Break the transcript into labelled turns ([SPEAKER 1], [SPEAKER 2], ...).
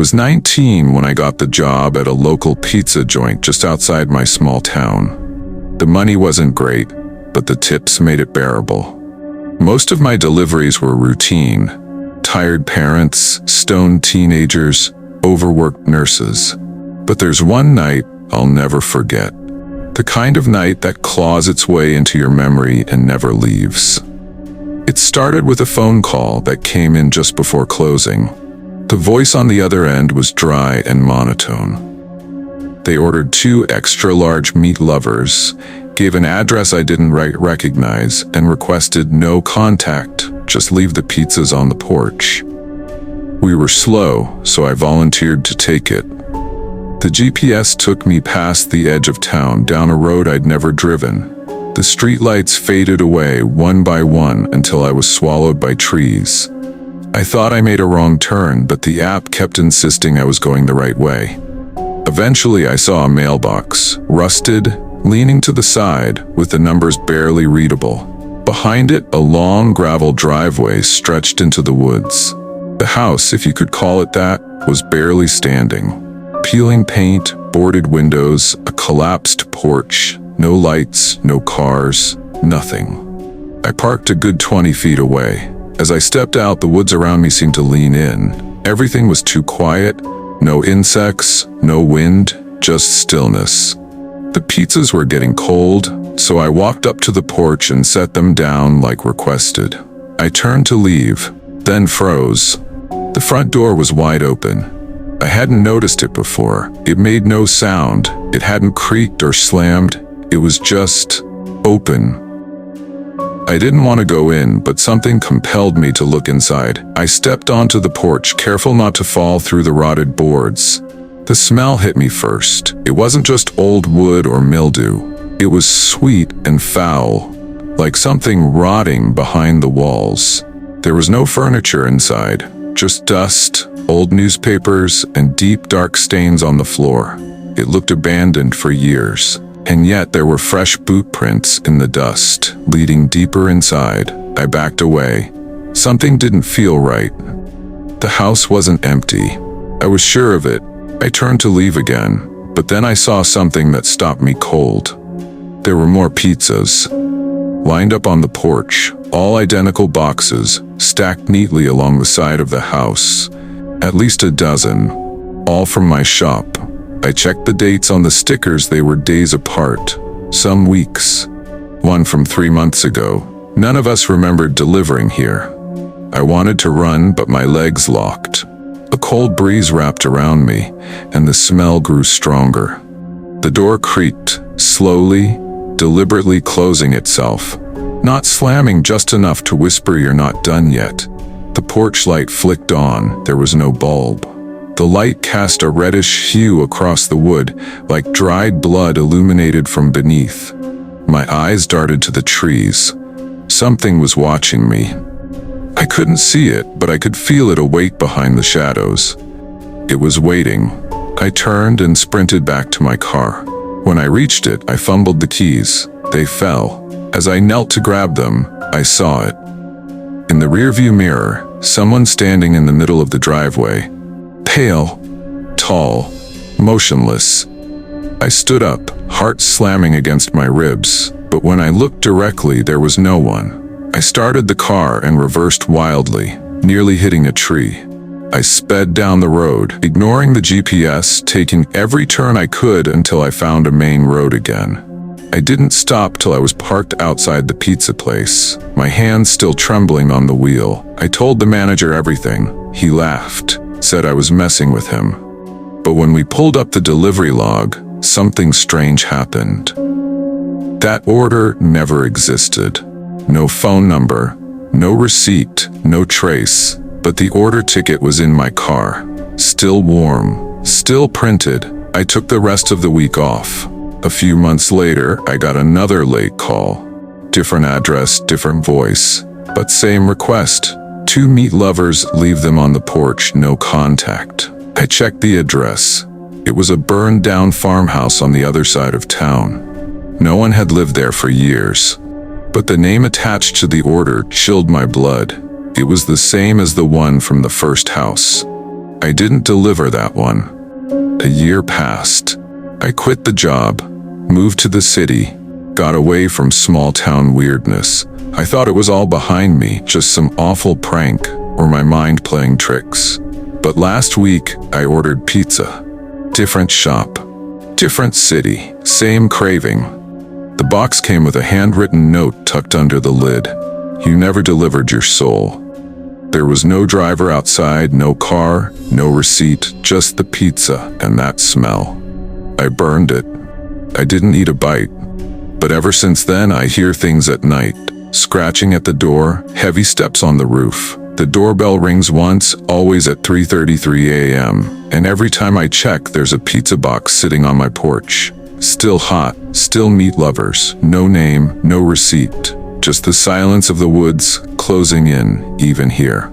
[SPEAKER 1] was 19 when I got the job at a local pizza joint just outside my small town. The money wasn't great, but the tips made it bearable. Most of my deliveries were routine. Tired parents, stoned teenagers, overworked nurses. But there's one night I'll never forget. The kind of night that claws its way into your memory and never leaves. It started with a phone call that came in just before closing. The voice on the other end was dry and monotone. They ordered 2 extra-large meat lovers, gave an address I didn't recognize, and requested no contact, just leave the pizzas on the porch. We were slow, so I volunteered to take it. The GPS took me past the edge of town, down a road I'd never driven. The streetlights faded away one by one until I was swallowed by trees. I thought I made a wrong turn, but the app kept insisting I was going the right way. Eventually, I saw a mailbox, rusted, leaning to the side, with the numbers barely readable. Behind it, a long gravel driveway stretched into the woods. The house, if you could call it that, was barely standing. Peeling paint, boarded windows, a collapsed porch, no lights, no cars, nothing. I parked a good 20 feet away. As I stepped out, the woods around me seemed to lean in. Everything was too quiet, no insects, no wind, just stillness. The pizzas were getting cold, so I walked up to the porch and set them down like requested. I turned to leave, then froze. The front door was wide open. I hadn't noticed it before. It made no sound. It hadn't creaked or slammed. It was just open. I didn't want to go in, but something compelled me to look inside. I stepped onto the porch, careful not to fall through the rotted boards. The smell hit me first. It wasn't just old wood or mildew. It was sweet and foul, like something rotting behind the walls. There was no furniture inside, just dust, old newspapers, and deep dark stains on the floor. It looked abandoned for years, and yet there were fresh boot prints in the dust, leading deeper inside. I backed away. Something didn't feel right. The house wasn't empty. I was sure of it. I turned to leave again, but then I saw something that stopped me cold. There were more pizzas, lined up on the porch, all identical boxes, stacked neatly along the side of the house. At least a dozen, all from my shop. I checked the dates on the stickers. They were days apart, some weeks. One from 3 months ago. None of us remembered delivering here. I wanted to run, but my legs locked. A cold breeze wrapped around me, and the smell grew stronger. The door creaked, slowly, deliberately closing itself. Not slamming, just enough to whisper, "You're not done yet." The porch light flicked on. There was no bulb. The light cast a reddish hue across the wood, like dried blood illuminated from beneath. My eyes darted to the trees. Something was watching me. I couldn't see it, but I could feel it awake behind the shadows. It was waiting. I turned and sprinted back to my car. When I reached it, I fumbled the keys. They fell. As I knelt to grab them, I saw it. In the rearview mirror, someone standing in the middle of the driveway. Pale, tall, motionless. I stood up, heart slamming against my ribs, but when I looked directly, there was no one. I started the car and reversed wildly, nearly hitting a tree. I sped down the road, ignoring the GPS, taking every turn I could until I found a main road again. I didn't stop till I was parked outside the pizza place, my hands still trembling on the wheel. I told the manager everything. He laughed, said I was messing with him. But when we pulled up the delivery log, something strange happened. That order never existed. No phone number, no receipt, no trace. But the order ticket was in my car, still warm, still printed. I took the rest of the week off. A few months later, I got another late call. Different address, different voice, but same request. 2 meat lovers, leave them on the porch, no contact. I checked the address. It was a burned-down farmhouse on the other side of town. No one had lived there for years. But the name attached to the order chilled my blood. It was the same as the one from the first house. I didn't deliver that one. A year passed. I quit the job, moved to the city, got away from small-town weirdness. I thought it was all behind me, just some awful prank or my mind playing tricks. But last week, I ordered pizza. Different shop, different city, same craving. The box came with a handwritten note tucked under the lid. You never delivered your soul. There was no driver outside, no car, no receipt, just the pizza and that smell. I burned it. I didn't eat a bite. But ever since then, I hear things at night. Scratching at the door, heavy steps on the roof. The doorbell rings once, always at 3:33 a.m. And every time I check, there's a pizza box sitting on my porch. Still hot, still meat lovers. No name, no receipt. Just the silence of the woods closing in, even here.